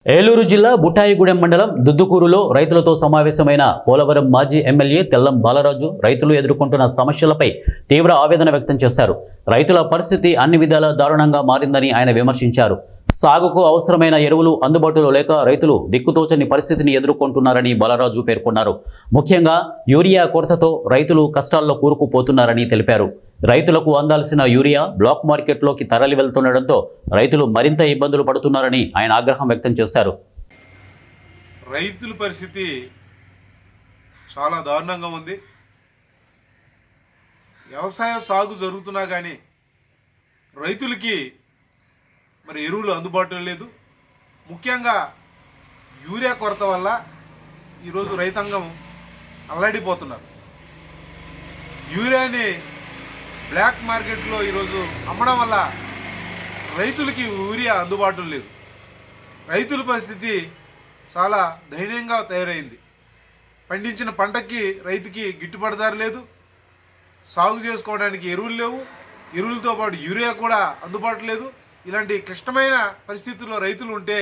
ఏలూరు జిల్లా బుట్టాయిగూడెం మండలం దుద్దుకూరులో రైతులతో సమావేశమైన పోలవరం మాజీ ఎమ్మెల్యే తెల్లం బాలరాజు రైతులు ఎదుర్కొంటున్న సమస్యలపై తీవ్ర ఆవేదన వ్యక్తం చేశారు. రైతుల పరిస్థితి అన్ని విధాలా దారుణంగా మారిందని ఆయన విమర్శించారు. సాగుకు అవసరమైన ఎరువులు అందుబాటులో లేక రైతులు దిక్కుతోచని పరిస్థితిని ఎదుర్కొంటున్నారని బాలరాజు పేర్కొన్నారు. ముఖ్యంగా యూరియా కొరతతో రైతులు కష్టాల్లో కూరుకుపోతున్నారని తెలిపారు. రైతులకు అందాల్సిన యూరియా బ్లాక్ మార్కెట్లోకి తరలి వెళ్తుండటంతో రైతులు మరింత ఇబ్బందులు పడుతున్నారని ఆయన ఆగ్రహం వ్యక్తం చేశారు. రైతుల పరిస్థితి చాలా దారుణంగా ఉంది. వ్యవసాయ సాగు జరుగుతున్నా కానీ రైతులకి మరి ఎరువులు అందుబాటులో లేదు. ముఖ్యంగా యూరియా కొరత వల్ల ఈరోజు రైతాంగం అల్లాడిపోతున్నారు. యూరియాని బ్లాక్ మార్కెట్లో ఈరోజు అమ్మడం వల్ల రైతులకి యూరియా అందుబాటులో లేదు. రైతుల పరిస్థితి చాలా దయనీయంగా తయారైంది. పండించిన పంటకి రైతుకి గిట్టుబాటు ధర లేదు, సాగు చేసుకోవడానికి ఎరువులు లేవు, ఎరువులతో పాటు యూరియా కూడా అందుబాటు లేదు. ఇలాంటి క్లిష్టమైన పరిస్థితుల్లో రైతులు ఉంటే